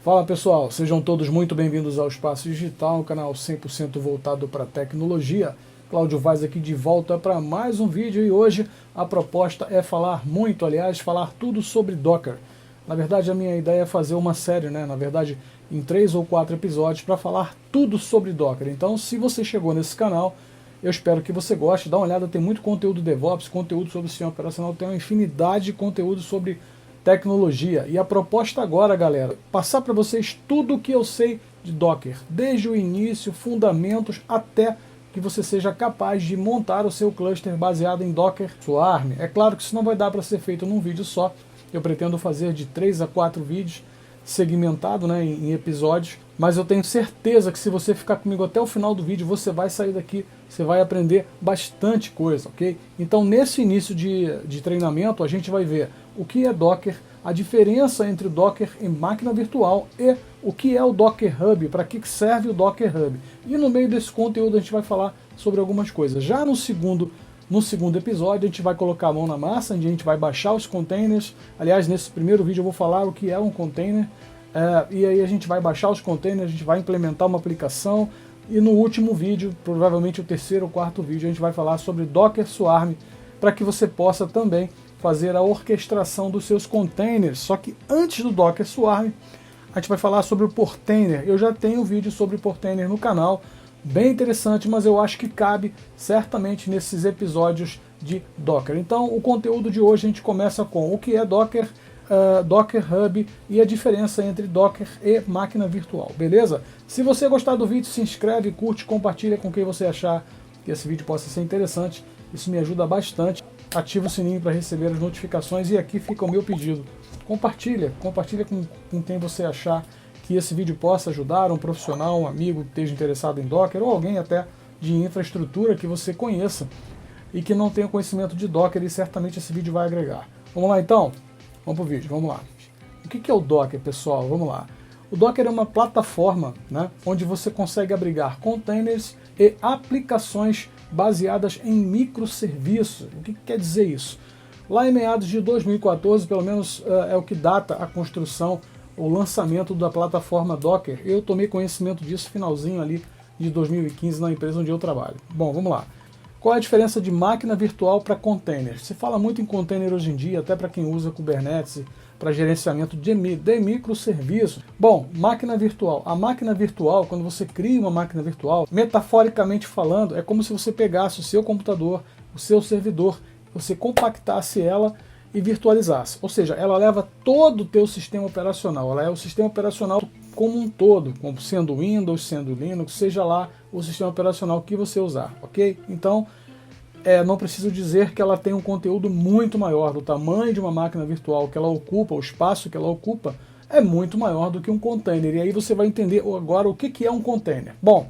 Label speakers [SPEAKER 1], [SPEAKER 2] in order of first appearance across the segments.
[SPEAKER 1] Fala pessoal, sejam todos muito bem-vindos ao Espaço Digital, um canal 100% voltado para tecnologia. Cláudio Vaz aqui de volta para mais um vídeo e hoje a proposta é falar tudo sobre Docker. Na verdade a minha ideia é fazer uma série, na verdade em 3 ou 4 episódios para falar tudo sobre Docker. Então se você chegou nesse canal, eu espero que você goste, dá uma olhada, tem muito conteúdo DevOps, conteúdo sobre sistema operacional, tem uma infinidade de conteúdo sobre tecnologia. E a proposta agora, galera, passar para vocês tudo o que eu sei de Docker, desde o início, fundamentos, até que você seja capaz de montar o seu cluster baseado em Docker Swarm. É claro que isso não vai dar para ser feito num vídeo só, eu pretendo fazer de 3 a 4 vídeos, segmentado em episódios, mas eu tenho certeza que se você ficar comigo até o final do vídeo, você vai sair daqui, você vai aprender bastante coisa, ok? Então nesse início de treinamento a gente vai ver o que é Docker, a diferença entre o Docker e máquina virtual e o que é o Docker Hub, para que serve o Docker Hub. E no meio desse conteúdo a gente vai falar sobre algumas coisas. Já no segundo episódio a gente vai colocar a mão na massa, onde a gente vai baixar os containers. Aliás, nesse primeiro vídeo eu vou falar o que é um container, e aí a gente vai baixar os containers, a gente vai implementar uma aplicação, e no último vídeo, provavelmente o terceiro ou quarto vídeo, a gente vai falar sobre Docker Swarm, para que você possa também fazer a orquestração dos seus containers. Só que antes do Docker Swarm, a gente vai falar sobre o Portainer. Eu já tenho um vídeo sobre Portainer no canal, bem interessante, mas eu acho que cabe certamente nesses episódios de Docker. Então o conteúdo de hoje a gente começa com o que é Docker, Docker Hub e a diferença entre Docker e máquina virtual, beleza? Se você gostar do vídeo, se inscreve, curte, compartilha com quem você achar que esse vídeo possa ser interessante, isso me ajuda bastante. Ativa o sininho para receber as notificações e aqui fica o meu pedido. Compartilha com quem você achar que esse vídeo possa ajudar, um profissional, um amigo que esteja interessado em Docker ou alguém até de infraestrutura que você conheça e que não tenha conhecimento de Docker, e certamente esse vídeo vai agregar. Vamos lá então? Vamos para o vídeo, vamos lá. O que é o Docker, pessoal? Vamos lá. O Docker é uma plataforma onde você consegue abrigar containers e aplicações baseadas em microserviços. O que quer dizer isso? Lá em meados de 2014, pelo menos é o que data a construção, o lançamento da plataforma Docker. Eu tomei conhecimento disso finalzinho ali de 2015 na empresa onde eu trabalho. Bom, vamos lá. Qual é a diferença de máquina virtual para container? Se fala muito em container hoje em dia, até para quem usa Kubernetes, para gerenciamento de microserviços. Bom, máquina virtual. A máquina virtual, quando você cria uma máquina virtual, metaforicamente falando, é como se você pegasse o seu computador, o seu servidor, você compactasse ela e virtualizasse. Ou seja, ela leva todo o teu sistema operacional, ela é o sistema operacional como um todo, como sendo Windows, sendo Linux, seja lá o sistema operacional que você usar, ok? Então, não preciso dizer que ela tem um conteúdo muito maior, do tamanho de uma máquina virtual que ela ocupa, o espaço que ela ocupa, é muito maior do que um container. E aí você vai entender agora o que é um container. Bom,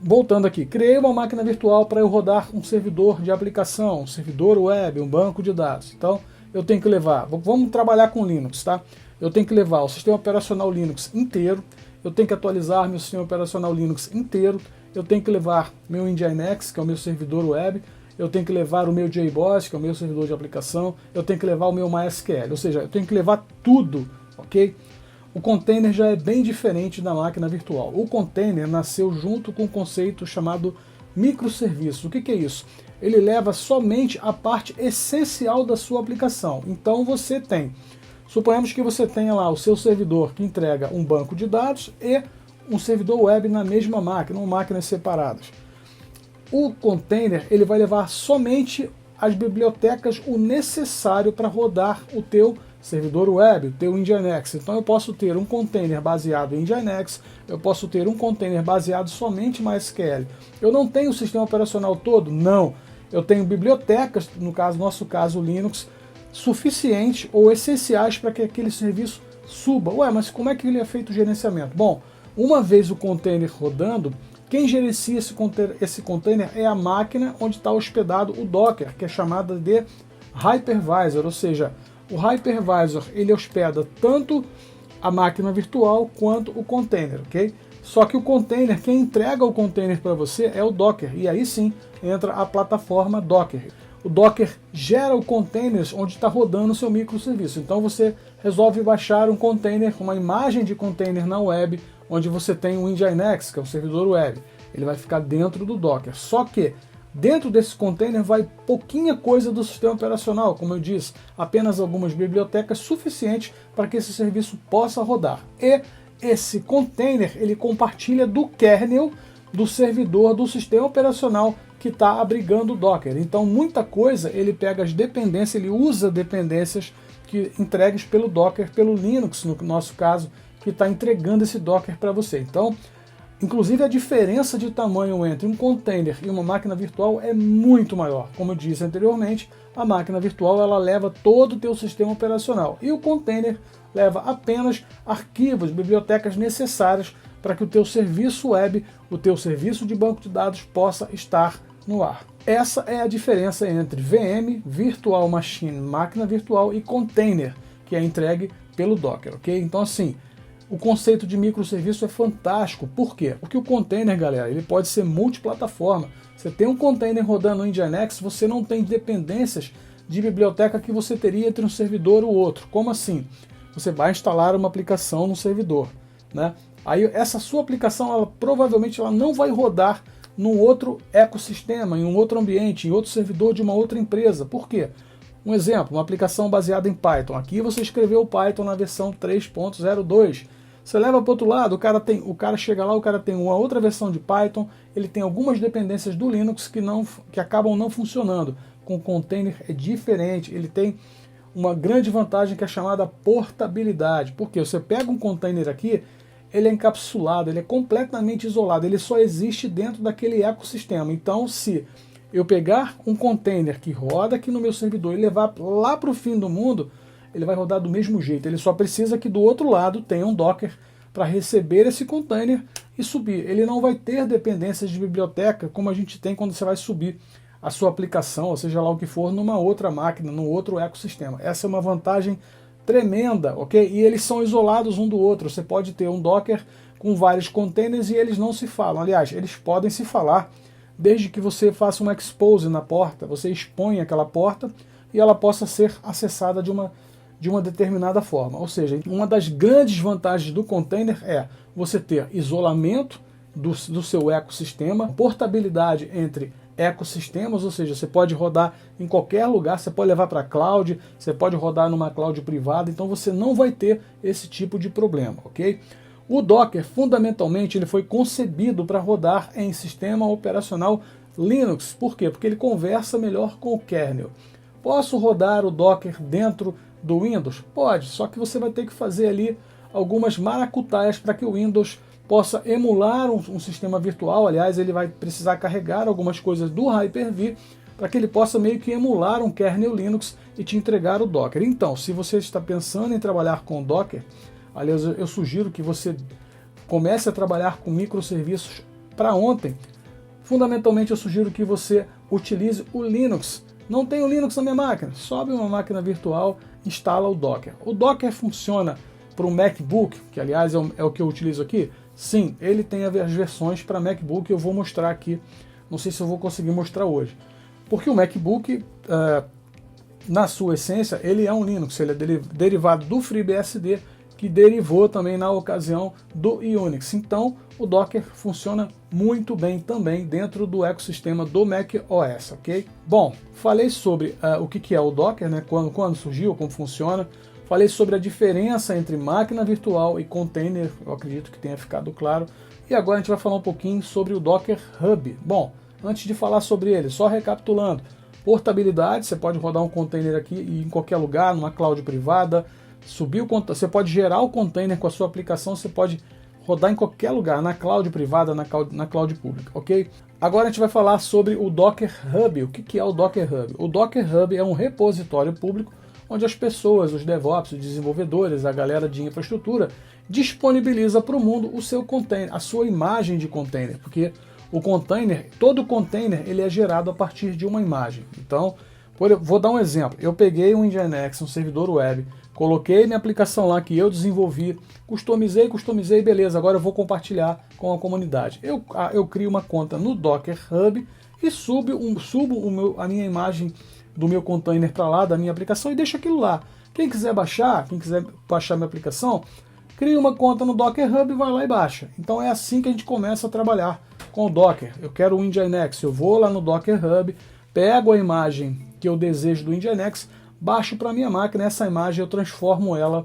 [SPEAKER 1] voltando aqui, criei uma máquina virtual para eu rodar um servidor de aplicação, um servidor web, um banco de dados. Então, eu tenho que levar, vamos trabalhar com Linux, tá? Eu tenho que levar o sistema operacional Linux inteiro, eu tenho que atualizar meu sistema operacional Linux inteiro, eu tenho que levar meu Nginx, que é o meu servidor web, eu tenho que levar o meu JBoss, que é o meu servidor de aplicação, eu tenho que levar o meu MySQL, ou seja, eu tenho que levar tudo, ok? O container já é bem diferente da máquina virtual. O container nasceu junto com um conceito chamado microserviço. O que é isso? Ele leva somente a parte essencial da sua aplicação. Então você tem, suponhamos que você tenha lá o seu servidor que entrega um banco de dados e um servidor web na mesma máquina, ou máquinas separadas. O container ele vai levar somente as bibliotecas, o necessário para rodar o teu servidor web, o teu Nginx. Então eu posso ter um container baseado em Nginx, eu posso ter um container baseado somente em MySQL. Eu não tenho o sistema operacional todo? Não. Eu tenho bibliotecas, no nosso caso Linux, suficientes ou essenciais para que aquele serviço suba. Ué, mas como é que ele é feito o gerenciamento? Bom, uma vez o container rodando, quem gerencia esse container é a máquina onde está hospedado o Docker, que é chamada de hypervisor, ou seja, o hypervisor ele hospeda tanto a máquina virtual quanto o container, ok? Só que o container, quem entrega o container para você é o Docker, e aí sim entra a plataforma Docker. o Docker gera o containers onde está rodando o seu microserviço. Então você resolve baixar um container, uma imagem de container na web, onde você tem o Nginx, que é um servidor web. Ele vai ficar dentro do Docker. Só que dentro desse container vai pouquinha coisa do sistema operacional, como eu disse, apenas algumas bibliotecas suficientes para que esse serviço possa rodar. E esse container ele compartilha do kernel do servidor do sistema operacional que está abrigando o Docker. Então muita coisa ele pega as dependências, ele usa dependências que entregues pelo Docker, pelo Linux no nosso caso, que está entregando esse Docker para você. Então, inclusive a diferença de tamanho entre um container e uma máquina virtual é muito maior. Como eu disse anteriormente, a máquina virtual ela leva todo o teu sistema operacional e o container leva apenas arquivos, bibliotecas necessárias para que o teu serviço web, o teu serviço de banco de dados possa estar no ar. Essa é a diferença entre VM, Virtual Machine, máquina virtual, e container, que é entregue pelo Docker, ok? Então assim, o conceito de microserviço é fantástico. Por quê? Porque o container, galera, ele pode ser multiplataforma. Você tem um container rodando no Nginx, você não tem dependências de biblioteca que você teria entre um servidor ou outro. Como assim? Você vai instalar uma aplicação no servidor, né? Aí essa sua aplicação, ela provavelmente não vai rodar num outro ecossistema, em um outro ambiente, em outro servidor de uma outra empresa. Por quê? Um exemplo, uma aplicação baseada em Python. Aqui você escreveu o Python na versão 3.02. Você leva para o outro lado, o cara chega lá, o cara tem uma outra versão de Python, ele tem algumas dependências do Linux que acabam não funcionando. Com o container é diferente, ele tem uma grande vantagem que é chamada portabilidade. Porque você pega um container aqui, ele é encapsulado, ele é completamente isolado, ele só existe dentro daquele ecossistema. Então, se eu pegar um container que roda aqui no meu servidor e levar lá para o fim do mundo, ele vai rodar do mesmo jeito. Ele só precisa que do outro lado tenha um Docker para receber esse container e subir. Ele não vai ter dependências de biblioteca como a gente tem quando você vai subir a sua aplicação, ou seja lá o que for, numa outra máquina, num outro ecossistema. Essa é uma vantagem tremenda, ok? E eles são isolados um do outro. Você pode ter um Docker com vários containers e eles não se falam. Aliás, eles podem se falar desde que você faça um expose na porta, você expõe aquela porta e ela possa ser acessada de uma determinada forma. Ou seja, uma das grandes vantagens do container é você ter isolamento do seu ecossistema, portabilidade entre ecossistemas, ou seja, você pode rodar em qualquer lugar, você pode levar para a cloud, você pode rodar numa cloud privada, então você não vai ter esse tipo de problema, ok? O Docker, fundamentalmente, ele foi concebido para rodar em sistema operacional Linux. Por quê? Porque ele conversa melhor com o kernel. Posso rodar o Docker dentro do Windows? Pode, só que você vai ter que fazer ali algumas maracutaias para que o Windows possa emular um sistema virtual. Aliás, ele vai precisar carregar algumas coisas do Hyper-V para que ele possa meio que emular um kernel Linux e te entregar o Docker. Então, se você está pensando em trabalhar com Docker, aliás, eu sugiro que você comece a trabalhar com microserviços para ontem. Fundamentalmente, eu sugiro que você utilize o Linux. Não tem o Linux na minha máquina? Sobe uma máquina virtual, instala o Docker. O Docker funciona para o MacBook, que aliás é o que eu utilizo aqui. Sim, ele tem as versões para MacBook, eu vou mostrar aqui. Não sei se eu vou conseguir mostrar hoje. Porque o MacBook, na sua essência, ele é um Linux. Ele é derivado do FreeBSD, que derivou também na ocasião do Unix. Então, o Docker funciona muito bem também dentro do ecossistema do macOS, ok? Bom, falei sobre o que é o Docker, né? Quando surgiu, como funciona. Falei sobre a diferença entre máquina virtual e container, eu acredito que tenha ficado claro. E agora a gente vai falar um pouquinho sobre o Docker Hub. Bom, antes de falar sobre ele, só recapitulando. Portabilidade, você pode rodar um container aqui em qualquer lugar, numa cloud privada. Você pode gerar o container com a sua aplicação, você pode rodar em qualquer lugar, na cloud privada, na cloud pública, ok? Agora a gente vai falar sobre o Docker Hub. O que é o Docker Hub? O Docker Hub é um repositório público onde as pessoas, os DevOps, os desenvolvedores, a galera de infraestrutura, disponibiliza para o mundo o seu container, a sua imagem de container, porque o container, todo container, ele é gerado a partir de uma imagem. Então, vou dar um exemplo. Eu peguei um Nginx, um servidor web, coloquei minha aplicação lá que eu desenvolvi, customizei, beleza, agora eu vou compartilhar com a comunidade. Eu crio uma conta no Docker Hub e subo a minha imagem do meu container para lá, da minha aplicação, e deixo aquilo lá. Quem quiser baixar minha aplicação, cria uma conta no Docker Hub e vai lá e baixa. Então é assim que a gente começa a trabalhar com o Docker. Eu quero o Nginx, eu vou lá no Docker Hub, pego a imagem que eu desejo do Nginx, baixo para minha máquina, essa imagem eu transformo ela,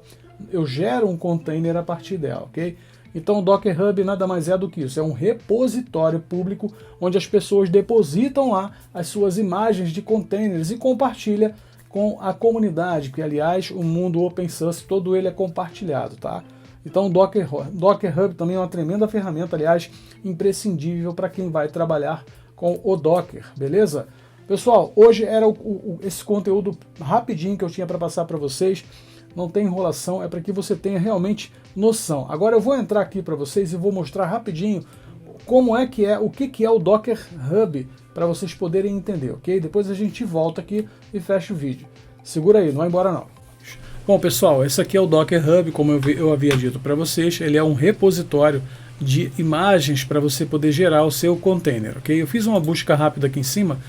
[SPEAKER 1] eu gero um container a partir dela, ok? Então o Docker Hub nada mais é do que isso, é um repositório público onde as pessoas depositam lá as suas imagens de containers e compartilha com a comunidade, que aliás o mundo open source todo ele é compartilhado, tá? Então o Docker Hub também é uma tremenda ferramenta, aliás, imprescindível para quem vai trabalhar com o Docker, beleza? Pessoal, hoje era esse conteúdo rapidinho que eu tinha para passar para vocês, não tem enrolação, é para que você tenha realmente noção. Agora eu vou entrar aqui para vocês e vou mostrar rapidinho o que é o Docker Hub, para vocês poderem entender, ok? Depois a gente volta aqui e fecha o vídeo. Segura aí, não vai embora não. Bom pessoal, esse aqui é o Docker Hub, como eu havia dito para vocês, ele é um repositório de imagens para você poder gerar o seu container, ok? Eu fiz uma busca rápida aqui em cima,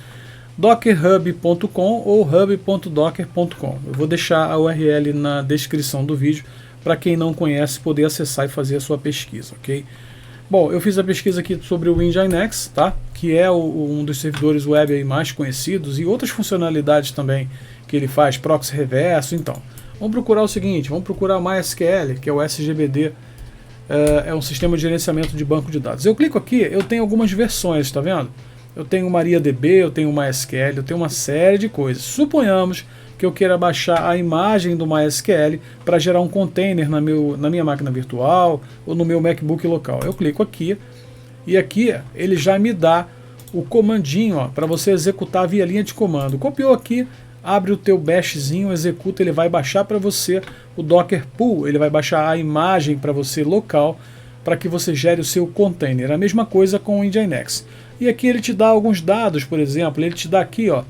[SPEAKER 1] dockerhub.com ou hub.docker.com. Eu vou deixar a URL na descrição do vídeo para quem não conhece poder acessar e fazer a sua pesquisa, ok? Bom, eu fiz a pesquisa aqui sobre o Nginx, tá? Que é um dos servidores web aí mais conhecidos e outras funcionalidades também que ele faz, proxy reverso, então. Vamos procurar o seguinte, vamos procurar o MySQL, que é o SGBD, é um sistema de gerenciamento de banco de dados. Eu clico aqui, eu tenho algumas versões, tá vendo? Eu tenho o MariaDB, eu tenho o MySQL, eu tenho uma série de coisas. Suponhamos que eu queira baixar a imagem do MySQL para gerar um container na minha máquina virtual ou no meu MacBook local. Eu clico aqui e aqui ele já me dá o comandinho para você executar via linha de comando. Copiou aqui, abre o teu bashzinho, executa, ele vai baixar para você o Docker Pool, ele vai baixar a imagem para você local para que você gere o seu container. A mesma coisa com o Nginx. E aqui ele te dá alguns dados, por exemplo, ele te dá aqui, ó,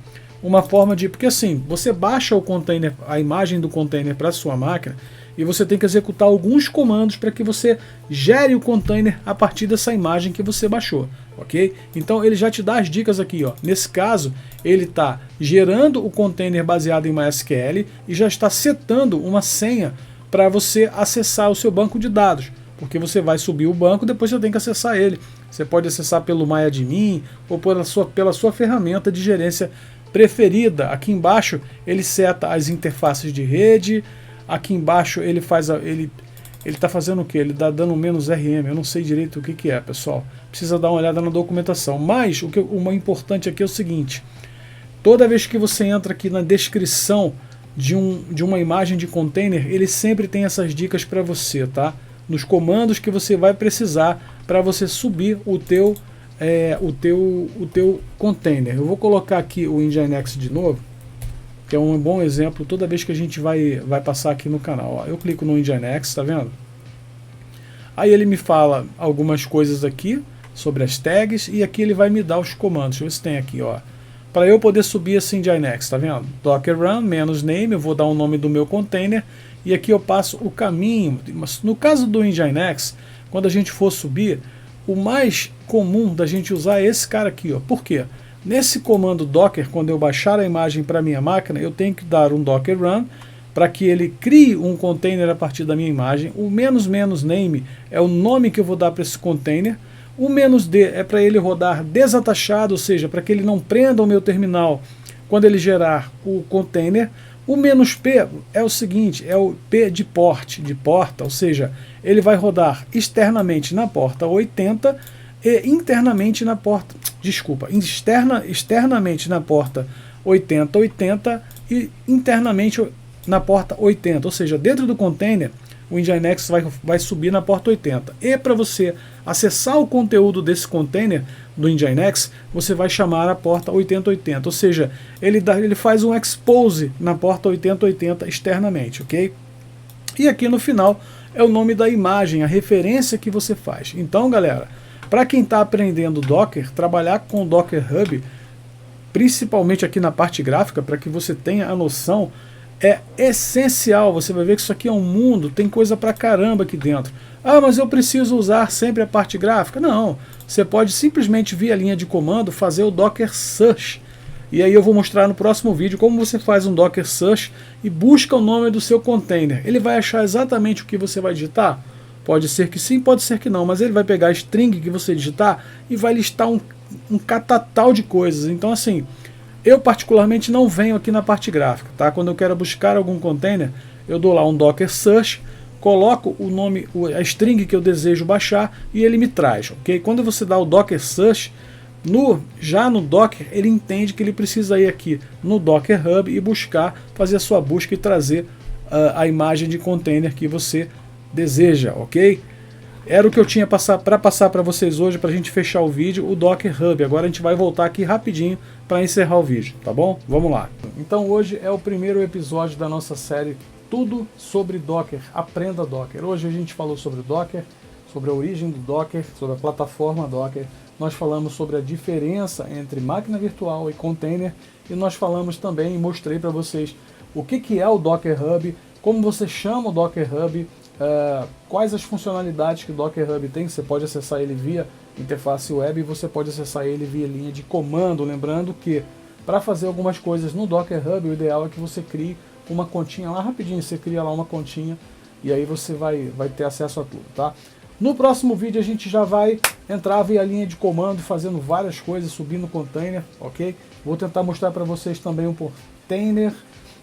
[SPEAKER 1] uma forma de... Porque assim, você baixa o container, a imagem do container para a sua máquina e você tem que executar alguns comandos para que você gere o container a partir dessa imagem que você baixou, ok? Então ele já te dá as dicas aqui, ó. Nesse caso, ele está gerando o container baseado em MySQL e já está setando uma senha para você acessar o seu banco de dados, porque você vai subir o banco, depois você tem que acessar ele. Você pode acessar pelo MyAdmin ou pela sua ferramenta de gerência preferida. Aqui embaixo ele seta as interfaces de rede. Aqui embaixo ele faz ele está fazendo o que? Ele está dando menos RM. Eu não sei direito o que é, pessoal. Precisa dar uma olhada na documentação. Mas o importante aqui é o seguinte: toda vez que você entra aqui na descrição de uma imagem de container, ele sempre tem essas dicas para você, tá? Nos comandos que você vai precisar para você subir o teu container. Eu vou colocar aqui o Nginx de novo, que é um bom exemplo toda vez que a gente vai passar aqui no canal. Ó, eu clico no Nginx, tá vendo? Aí ele me fala algumas coisas aqui sobre as tags e aqui ele vai me dar os comandos. Deixa eu ver se tem aqui, ó. Para eu poder subir esse Nginx, tá vendo? Docker run -name, eu vou dar o nome do meu container e aqui eu passo o caminho. No caso do Nginx, quando a gente for subir, o mais comum da gente usar é esse cara aqui, ó. Por quê? Nesse comando Docker, quando eu baixar a imagem para minha máquina, eu tenho que dar um Docker run para que ele crie um container a partir da minha imagem. O -name é o nome que eu vou dar para esse container. O -d é para ele rodar desatachado, ou seja, para que ele não prenda o meu terminal quando ele gerar o container. O -p é o seguinte, é o p de porta, ou seja, ele vai rodar externamente na porta 80 e internamente na porta, externamente na porta 8080 e internamente na porta 80, ou seja, dentro do container o Nginx vai subir na porta 80. E para você acessar o conteúdo desse container do Nginx, você vai chamar a porta 8080, ou seja, ele faz um expose na porta 8080 externamente, ok? E aqui no final é o nome da imagem, a referência que você faz. Então, galera, para quem está aprendendo Docker, trabalhar com o Docker Hub, principalmente aqui na parte gráfica, para que você tenha a noção, é essencial. Você vai ver que isso aqui é um mundo, tem coisa pra caramba aqui dentro. Ah, mas eu preciso usar sempre a parte gráfica? Não, você pode simplesmente via linha de comando fazer o Docker Search. E aí eu vou mostrar no próximo vídeo como você faz um Docker Search e busca o nome do seu container. Ele vai achar exatamente o que você vai digitar? Pode ser que sim, pode ser que não, mas ele vai pegar a string que você digitar e vai listar um catatal de coisas. Então assim, eu particularmente não venho aqui na parte gráfica, tá? Quando eu quero buscar algum container, eu dou lá um Docker Search, coloco o nome, a string que eu desejo baixar e ele me traz, ok? Quando você dá o Docker Search, já no Docker, ele entende que ele precisa ir aqui no Docker Hub e buscar, fazer a sua busca e trazer a imagem de container que você deseja, ok? Era o que eu tinha para passar para vocês hoje, para a gente fechar o vídeo, o Docker Hub. Agora a gente vai voltar aqui rapidinho para encerrar o vídeo, tá bom? Vamos lá. Então hoje é o primeiro episódio da nossa série Tudo sobre Docker, Aprenda Docker. Hoje a gente falou sobre o Docker, sobre a origem do Docker, sobre a plataforma Docker. Nós falamos sobre a diferença entre máquina virtual e container. E nós falamos também, mostrei para vocês o que é o Docker Hub, como você chama o Docker Hub, quais as funcionalidades que o Docker Hub tem. Você pode acessar ele via interface web e você pode acessar ele via linha de comando. Lembrando que para fazer algumas coisas no Docker Hub, o ideal é que você crie uma continha lá rapidinho. Você cria lá uma continha e aí você vai ter acesso a tudo, tá? No próximo vídeo a gente já vai entrar via linha de comando, fazendo várias coisas, subindo container, ok? Vou tentar mostrar para vocês também um container.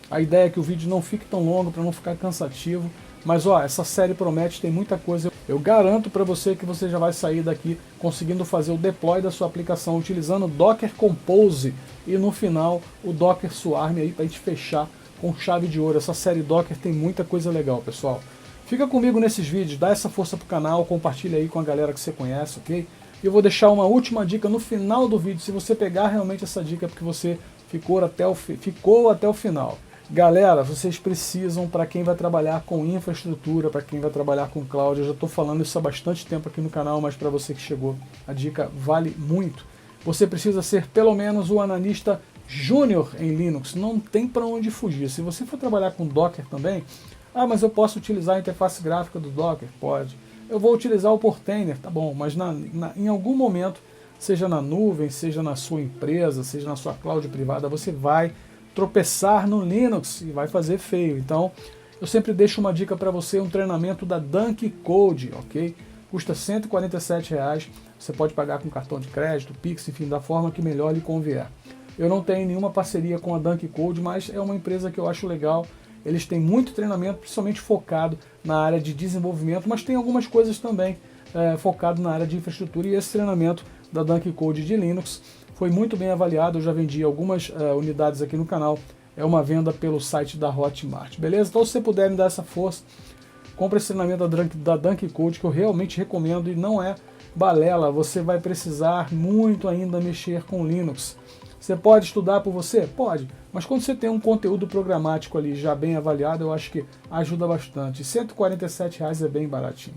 [SPEAKER 1] A ideia é que o vídeo não fique tão longo, para não ficar cansativo. Mas ó, essa série promete, tem muita coisa. Eu garanto para você que você já vai sair daqui conseguindo fazer o deploy da sua aplicação utilizando o Docker Compose e no final o Docker Swarm aí para a gente fechar com chave de ouro. Essa série Docker tem muita coisa legal, pessoal. Fica comigo nesses vídeos, dá essa força pro canal, compartilha aí com a galera que você conhece, ok? E eu vou deixar uma última dica no final do vídeo. Se você pegar realmente essa dica é porque você ficou até o final. Galera, vocês precisam, para quem vai trabalhar com infraestrutura, para quem vai trabalhar com cloud, eu já estou falando isso há bastante tempo aqui no canal, mas para você que chegou, a dica vale muito. Você precisa ser pelo menos o analista júnior em Linux, não tem para onde fugir. Se você for trabalhar com Docker também, ah, mas eu posso utilizar a interface gráfica do Docker? Pode. Eu vou utilizar o Portainer, tá bom, mas em algum momento, seja na nuvem, seja na sua empresa, seja na sua cloud privada, você vai tropeçar no Linux e vai fazer feio. Então, eu sempre deixo uma dica para você, um treinamento da Dunk Code, ok? Custa R$ 147, você pode pagar com cartão de crédito, Pix, enfim, da forma que melhor lhe convier. Eu não tenho nenhuma parceria com a Dunk Code, mas é uma empresa que eu acho legal. Eles têm muito treinamento, principalmente focado na área de desenvolvimento, mas tem algumas coisas também focado na área de infraestrutura, e esse treinamento da Dunk Code de Linux foi muito bem avaliado. Eu já vendi algumas unidades aqui no canal, é uma venda pelo site da Hotmart, beleza? Então se você puder me dar essa força, compre esse treinamento da Dunk Code, que eu realmente recomendo e não é balela. Você vai precisar muito ainda mexer com Linux. Você pode estudar por você? Pode, mas quando você tem um conteúdo programático ali já bem avaliado, eu acho que ajuda bastante. R$ 147 é bem baratinho.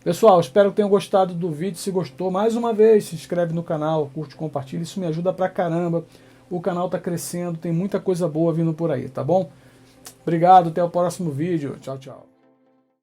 [SPEAKER 1] Pessoal, espero que tenham gostado do vídeo. Se gostou, mais uma vez, se inscreve no canal, curte, compartilha, isso me ajuda pra caramba. O canal tá crescendo, tem muita coisa boa vindo por aí, tá bom? Obrigado, até o próximo vídeo. Tchau, tchau.